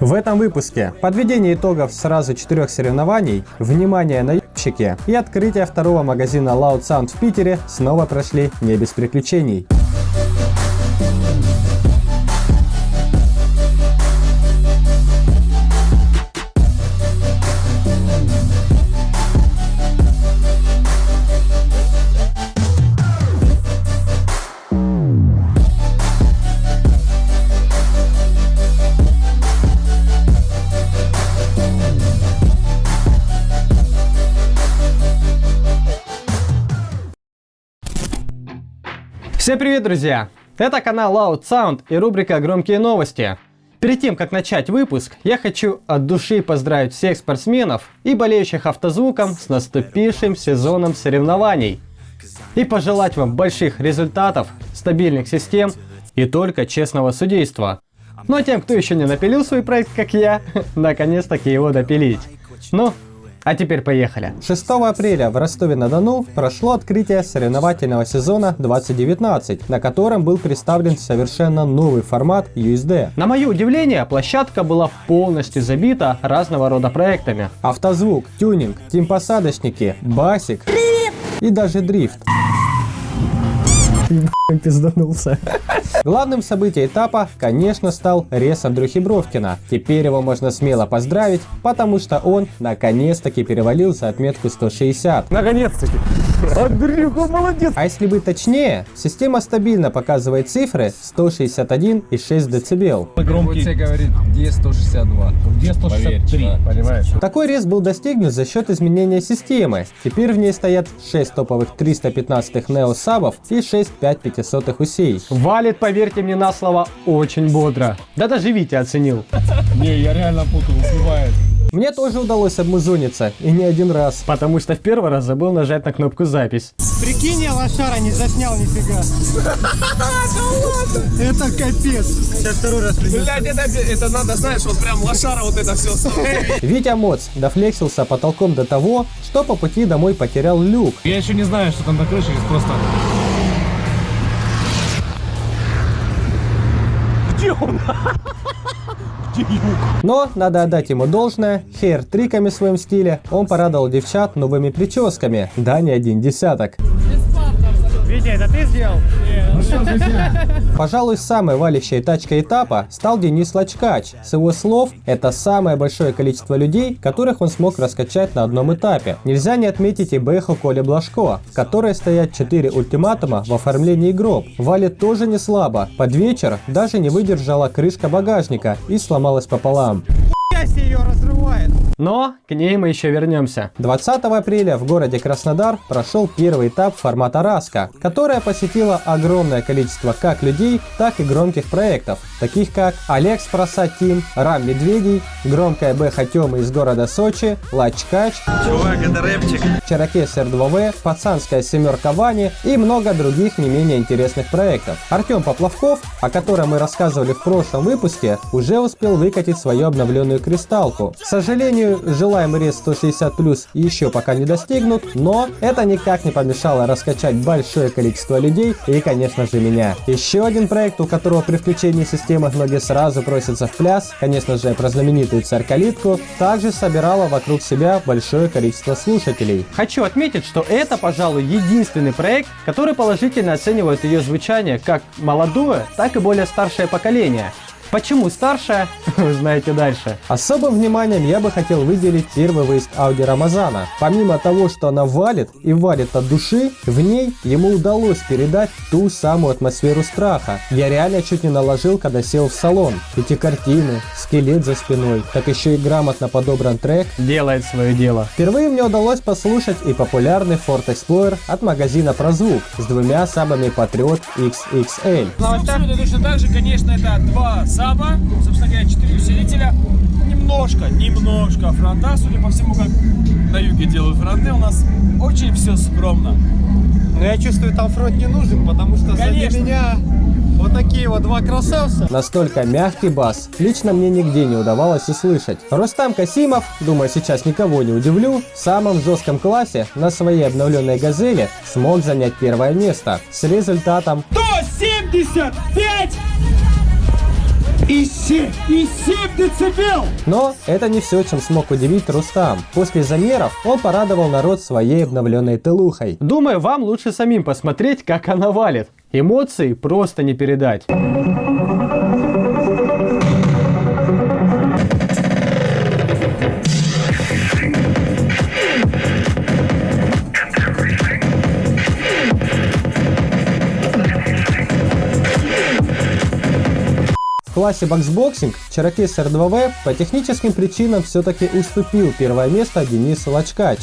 В этом выпуске подведение итогов сразу 4 соревнований, внимание на ебщики и открытие второго магазина Loud Sound в Питере снова прошли не без приключений. Всем привет, друзья! Это канал Loud Sound и рубрика «Громкие новости». Перед тем, как начать выпуск, я хочу от души поздравить всех спортсменов и болеющих автозвуком с наступившим сезоном соревнований. И пожелать вам больших результатов, стабильных систем и только честного судейства. Ну а тем, кто еще не напилил свой проект, как я, наконец-таки его допилить. Ну, а теперь поехали. 6 апреля в Ростове-на-Дону прошло открытие соревновательного сезона 2019, на котором был представлен совершенно новый формат USD. На мое удивление, площадка была полностью забита разного рода проектами. Автозвук, тюнинг, тимпосадочники, басик и даже дрифт. Пизданулся. Главным событием этапа, конечно, стал рес Андрюхи Бровкина. Теперь его можно смело поздравить, потому что он наконец-таки перевалил за отметку 160. Наконец-таки! Андрюха, молодец! А если быть точнее, система стабильно показывает цифры 161,6 дБ. Громкий говорит, где 162? Где 163, понимаешь? Такой рез был достигнут за счет изменения системы. Теперь в ней стоят 6 топовых 315 неосабов и 6 5/5 усей. Валит, поверьте мне на слово, очень бодро. Да даже Витя оценил. Не, я реально путал, успевает. Мне тоже удалось обмузониться, и не один раз. Потому что в первый раз забыл нажать на кнопку «Запись». Прикинь, я лошара не заснял нифига. Это капец. Сейчас второй раз придется. Блядь, это надо, знаешь, вот прям лошара вот это все. Витя Моц дофлексился потолком до того, что по пути домой потерял люк. Я еще не знаю, что там на крыше, просто... Где он? Где люк? Но, надо отдать ему должное, хейр-триками в своем стиле он порадовал девчат новыми прическами. Да, не один десяток. Витя, это ты сделал? Пожалуй, самой валящей тачкой этапа стал Денис Лачкач. С его слов, это самое большое количество людей, которых он смог раскачать на одном этапе. Нельзя не отметить и Бэху Коли Блажко, в которой стоят 4 ультиматума в оформлении гроб. Валит тоже не слабо. Под вечер даже не выдержала крышка багажника и сломалась пополам. Ее разрывает. Но к ней мы еще вернемся. 20 апреля в городе Краснодар прошел первый этап формата Раска, которая посетила огромное количество как людей, так и громких проектов, таких как Алекс Просад Тим, Рам Медведей, громкая Бэха Тёма из города Сочи, Лачкач, Чувак, это рэпчик. Чаракес РДВ, Пацанская семерка Вани и много других не менее интересных проектов. Артем Поплавков, о котором мы рассказывали в прошлом выпуске, уже успел выкатить свою обновленную кристалку. К сожалению, желаемый рез 160+ еще пока не достигнут, но это никак не помешало раскачать большое количество людей и, конечно же, меня. Еще один проект, у которого при включении системы многие сразу просятся в пляс, конечно же, про знаменитую царь-калитку, также собирала вокруг себя большое количество слушателей. Хочу отметить, что это, пожалуй, единственный проект, который положительно оценивает ее звучание как молодое, так и более старшее поколение. Почему старшая, вы знаете дальше. Особым вниманием я бы хотел выделить первый выезд Audi Рамазана. Помимо того, что она валит и валит от души, в ней ему удалось передать ту самую атмосферу страха. Я реально чуть не наложил, когда сел в салон. Эти картины, скелет за спиной, так еще и грамотно подобран трек делает свое дело. Впервые мне удалось послушать и популярный Ford Explorer от магазина Прозвук с двумя сабами Patriot XXL. Абсолютно точно так же, конечно, это 2 саба, собственно говоря, 4 усилителя, немножко фронта, судя по всему, как на юге делают фронты, у нас очень все скромно. Но я чувствую, там фронт не нужен, потому что Конечно. сзади меня вот такие вот два красавца. Настолько мягкий бас лично мне нигде не удавалось услышать. Рустам Касимов, думаю, сейчас никого не удивлю, в самом жестком классе на своей обновленной «Газели» смог занять первое место с результатом 175! И 7 децибел! Но это не все, чем смог удивить Рустам. После замеров он порадовал народ своей обновленной тылухой. Думаю, вам лучше самим посмотреть, как она валит. Эмоции просто не передать. В классе боксбоксинг Cherokee R2V по техническим причинам все-таки уступил первое место Денису Лачкач.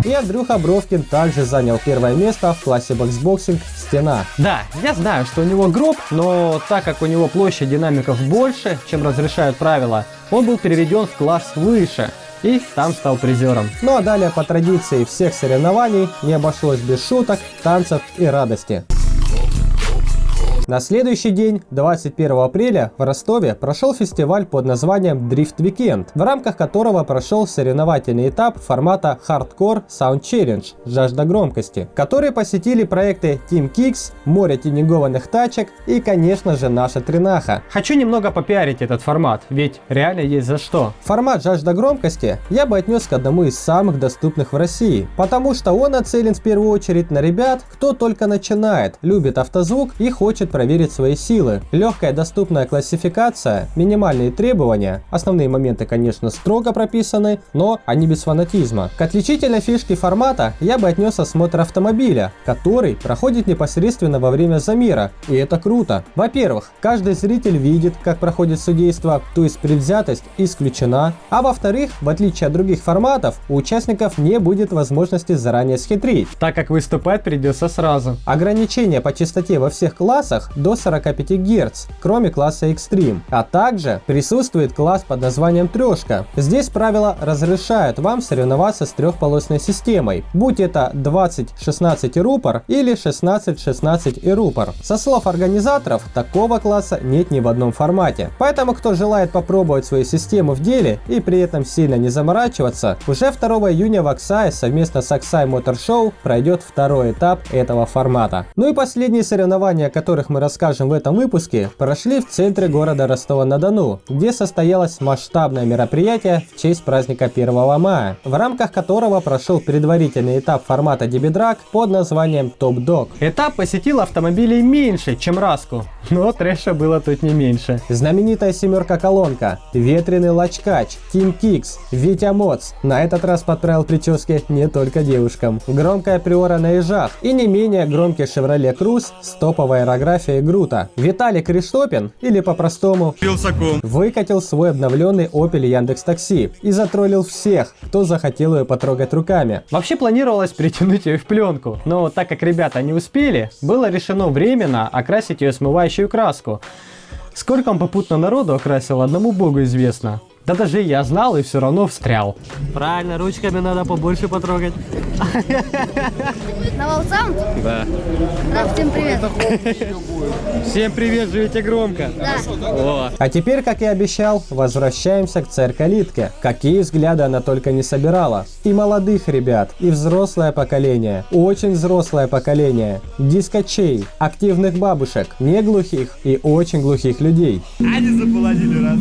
И Андрюха Бровкин также занял первое место в классе боксбоксинг «Стена». Да, я знаю, что у него гроб, но так как у него площадь динамиков больше, чем разрешают правила, он был переведен в класс выше. И там стал призером. Ну а далее по традиции всех соревнований не обошлось без шуток, танцев и радости. На следующий день, 21 апреля, в Ростове прошел фестиваль под названием Drift Weekend, в рамках которого прошел соревновательный этап формата Hardcore Sound Challenge «Жажда громкости», который посетили проекты Team Kicks, море тюнингованных тачек и, конечно же, наша Тренаха. Хочу немного попиарить этот формат, ведь реально есть за что. Формат «Жажда громкости» я бы отнес к одному из самых доступных в России, потому что он нацелен в первую очередь на ребят, кто только начинает, любит автозвук и хочет проверить свои силы. Легкая доступная классификация, минимальные требования, основные моменты, конечно, строго прописаны, но они без фанатизма. К отличительной фишке формата я бы отнес осмотр автомобиля, который проходит непосредственно во время замера, и это круто. Во-первых, каждый зритель видит, как проходит судейство, то есть предвзятость исключена, а во-вторых, в отличие от других форматов, у участников не будет возможности заранее схитрить, так как выступать придется сразу. Ограничения по частоте во всех классах до 45 Гц, кроме класса Extreme, а также присутствует класс под названием Трешка. Здесь правила разрешают вам соревноваться с трехполосной системой, будь это 20-16 и рупор или 16-16 и рупор. Со слов организаторов, такого класса нет ни в одном формате. Поэтому, кто желает попробовать свою систему в деле и при этом сильно не заморачиваться, уже 2 июня в Аксае совместно с Aksai Motor Show пройдет второй этап этого формата. Ну и последние соревнования, о которых мы расскажем в этом выпуске, прошли в центре города Ростова-на-Дону, где состоялось масштабное мероприятие в честь праздника 1 мая, в рамках которого прошел предварительный этап формата DB-Drag под названием Top Dog. Этап посетил автомобилей меньше, чем Раску, но трэша было тут не меньше. Знаменитая семерка-колонка, ветреный Лачкач, Team Kicks, Витя Моц на этот раз подправил прически не только девушкам, громкая Приора на ежах и не менее громкий Chevrolet Cruze с топовой аэрографией Грута. Виталий Криштопин, или по-простому Вилсаком, выкатил свой обновленный Opel Яндекс.Такси и затроллил всех, кто захотел ее потрогать руками. Вообще планировалось притянуть ее в пленку, но так как ребята не успели, было решено временно окрасить ее смывающую краску. Сколько он попутно народу окрасил, одному богу известно. Да даже я знал и все равно встрял. Правильно, ручками надо побольше потрогать. На Волсаунд? Да. Да, всем привет. Всем привет, живите громко. Да. О. А теперь, как и обещал, возвращаемся к царь-калитке. Какие взгляды она только не собирала. И молодых ребят, и взрослое поколение. Очень взрослое поколение. Дискачей, активных бабушек, не глухих и очень глухих людей. Они заполонили раз.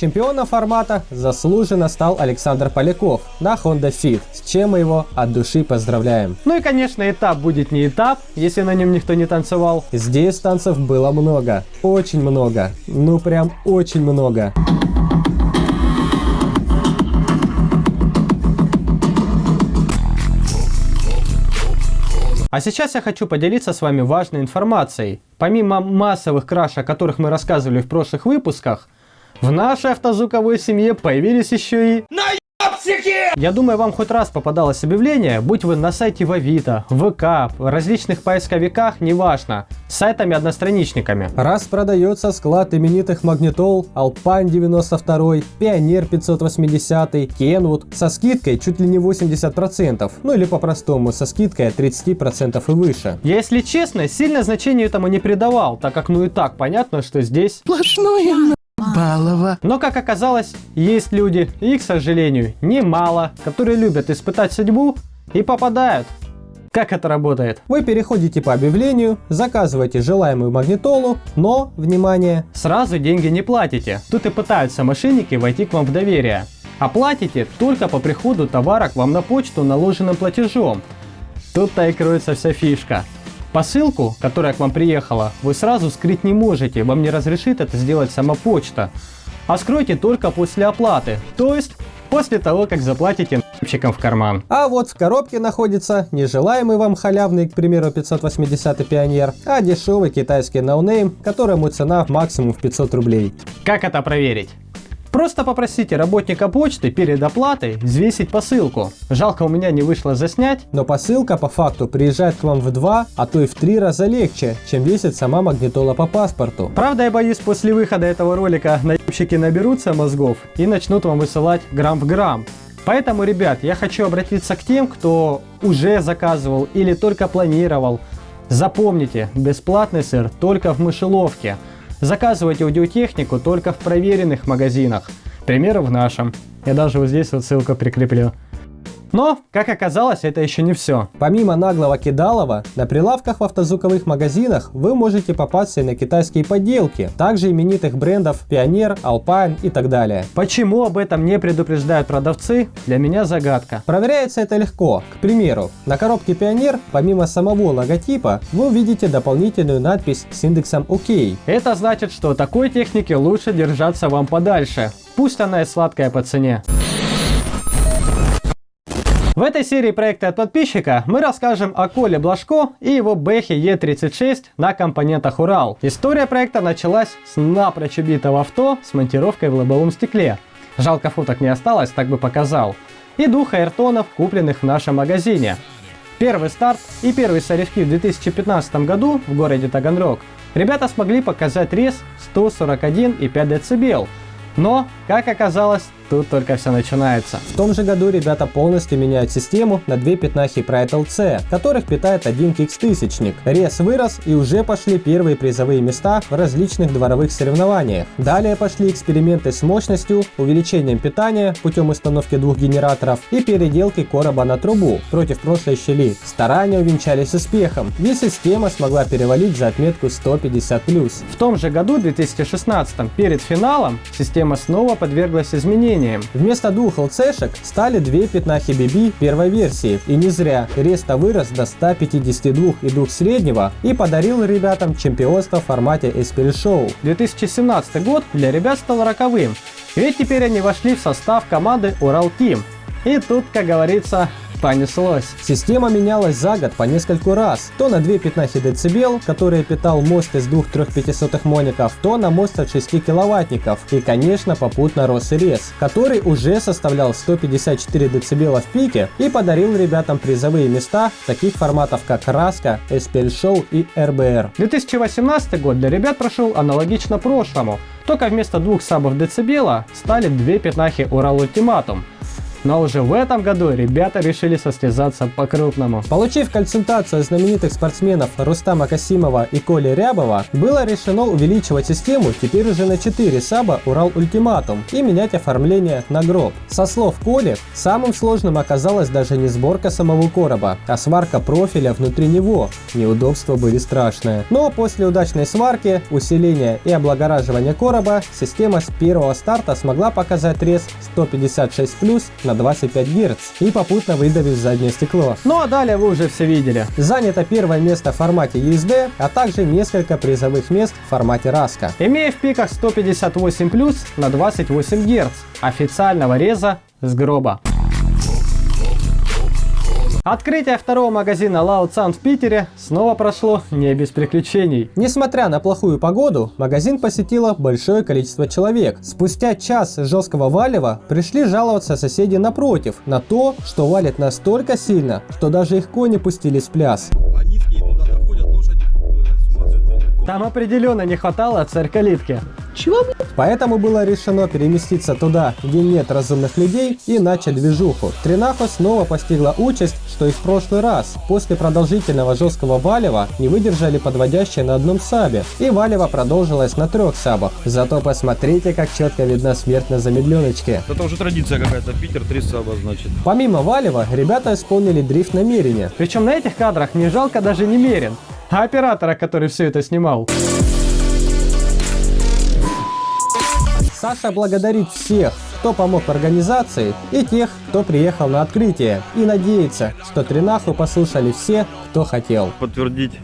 Чемпионом формата заслуженно стал Александр Поляков на Honda Fit, с чем мы его от души поздравляем. Ну и конечно, этап будет не этап, если на нем никто не танцевал. Здесь танцев было много, очень много, ну прям очень много. А сейчас я хочу поделиться с вами важной информацией. Помимо массовых краш, о которых мы рассказывали в прошлых выпусках, в нашей автозвуковой семье появились еще и... Я думаю, вам хоть раз попадалось объявление, будь вы на сайте в Авито, в ВК, в различных поисковиках, неважно, с сайтами-одностраничниками. Раз продается склад именитых магнитол, Alpine 92, Pioneer 580, Kenwood со скидкой чуть ли не 80%, ну или по-простому со скидкой от 30% и выше. Я, если честно, сильно значению этому не придавал, так как ну и так понятно, что здесь сплошное балово. Но, как оказалось, есть люди, и, к сожалению, немало, которые любят испытать судьбу и попадают Как это работает? Вы переходите по объявлению, заказываете желаемую магнитолу, но, внимание, сразу деньги не платите. Тут и пытаются мошенники войти к вам в доверие. А платите только по приходу товара к вам на почту наложенным платежом. Тут-то и кроется вся фишка. Посылку, которая к вам приехала, вы сразу скрыть не можете, вам не разрешит это сделать сама почта. А скройте только после оплаты, то есть после того, как заплатите н***щикам в карман. А вот в коробке находится нежелаемый вам халявный, к примеру, 580-й Пионер, а дешевый китайский ноунейм, которому цена максимум в 500 рублей. Как это проверить? Просто попросите работника почты перед оплатой взвесить посылку. Жалко, у меня не вышло заснять, но посылка по факту приезжает к вам в 2, а то и в 3 раза легче, чем весит сама магнитола по паспорту. Правда, я боюсь, после выхода этого ролика наебщики наберутся мозгов и начнут вам высылать грамм в грамм. Поэтому, ребят, я хочу обратиться к тем, кто уже заказывал или только планировал. Запомните, бесплатный сыр только в мышеловке. Заказывайте аудиотехнику только в проверенных магазинах. К примеру, в нашем. Я даже вот здесь вот ссылку прикреплю. Но, как оказалось, это еще не все. Помимо наглого кидалова, на прилавках в автозвуковых магазинах вы можете попасться и на китайские подделки, также именитых брендов Pioneer, Alpine и так далее. Почему об этом не предупреждают продавцы, для меня загадка. Проверяется это легко. К примеру, на коробке Pioneer, помимо самого логотипа, вы увидите дополнительную надпись с индексом ОК. Это значит, что от такой техники лучше держаться вам подальше. Пусть она и сладкая по цене. В этой серии проекта от подписчика мы расскажем о Коле Блажко и его Бэхе Е36 на компонентах Урал. История проекта началась с напрочь убитого авто с монтировкой в лобовом стекле. Жалко, фоток не осталось, так бы показал. И 2 аэртонов, купленных в нашем магазине. Первый старт и первые соревки в 2015 году в городе Таганрог ребята смогли показать рез 141,5 дБ. Но, как оказалось, тут только все начинается. В том же году ребята полностью меняют систему на 2 пятнахи Pride LC, которых питает один кикс-тысячник. Рез вырос и уже пошли первые призовые места в различных дворовых соревнованиях. Далее пошли эксперименты с мощностью, увеличением питания путем установки 2 генераторов и переделки короба на трубу против прошлой щели. Старания увенчались успехом, и система смогла перевалить за отметку 150+. В том же году, 2016, перед финалом, система снова подверглась изменениям. Вместо 2 LC-шек стали 2 пятнахи BB первой версии. И не зря. Рез-то вырос до 152 и 2 среднего и подарил ребятам чемпионство в формате SPL Show. 2017 год для ребят стал роковым. Ведь теперь они вошли в состав команды Урал Team. И тут, как говорится, понеслось. Система менялась за год по нескольку раз. То на 2 пятнахи дБ, которые питал мост из 2 3/5 моников, то на мост от 6 киловаттников. И, конечно, попутно рос и рез, который уже составлял 154 дБ в пике и подарил ребятам призовые места в таких форматах, как Раска, SPL Show и RBR. 2018 год для ребят прошел аналогично прошлому, только вместо 2 сабов децибела стали 2 пятнахи Урал Ультиматум. Но уже в этом году ребята решили состязаться по-крупному. Получив консультацию знаменитых спортсменов Рустама Касимова и Коли Рябова, было решено увеличивать систему теперь уже на 4 саба Урал Ультиматум и менять оформление на гроб. Со слов Коли, самым сложным оказалась даже не сборка самого короба, а сварка профиля внутри него. Неудобства были страшные. Но после удачной сварки, усиления и облагораживания короба, система с первого старта смогла показать рез 156+, на 25 Гц и попутно выдавив заднее стекло. Ну а далее вы уже все видели. Занято первое место в формате USD, а также несколько призовых мест в формате Раска. Имея в пиках 158+, на 28 Гц официального реза с гроба. Открытие второго магазина Loud Sound в Питере снова прошло не без приключений. Несмотря на плохую погоду, магазин посетило большое количество человек. Спустя час жесткого валева пришли жаловаться соседи напротив на то, что валит настолько сильно, что даже их кони пустились в пляс. Низкие туда доходят, лошади с ума сойти. Там определенно не хватало царь-калитки. Поэтому было решено переместиться туда, где нет разумных людей, и начать движуху. Тринаху снова постигла участь, что и в прошлый раз. После продолжительного жесткого валева не выдержали подводящие на одном сабе, и валево продолжилось на 3 сабах. Зато посмотрите, как четко видна смерть на замедленочке. Это уже традиция какая-то. Питер 3 саба, значит. Помимо валева, ребята исполнили дрифт намерения. Причем на этих кадрах не жалко даже не Мерин, а оператора, который все это снимал. Саша благодарит всех, кто помог в организации, и тех, кто приехал на открытие, и надеется, что Тринаху послушали все, кто хотел. Подтвердить.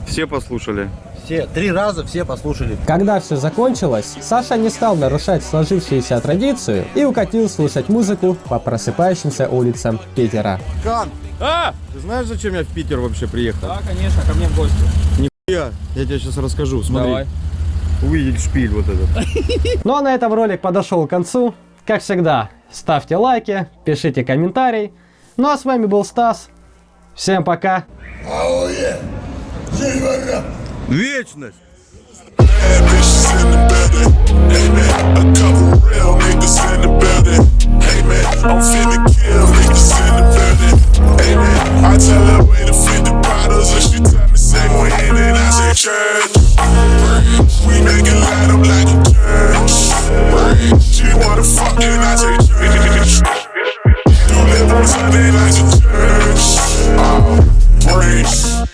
Все послушали. Все, 3 раза все послушали. Когда все закончилось, Саша не стал нарушать сложившуюся традицию и укатил слушать музыку по просыпающимся улицам Питера. Кан! Ты знаешь, зачем я в Питер вообще приехал? Да, конечно, ко мне в гости. Нихуя, я тебе сейчас расскажу, смотри. Давай. Увидеть шпиль вот этот. Ну а на этом ролик подошел к концу. Как всегда, ставьте лайки, пишите комментарий. Ну а с вами был Стас. Всем пока. Вечность! Bad bitches in the building. Hey man, a couple real niggas in the building. Hey man, I'm finna kill niggas in the building. Hey man, I tell her way to fit the bottles and she tell me say when and I say church. We make it light up like a church. She wanna fuck and I say church. Do live on Sunday like a church. Oh, praise.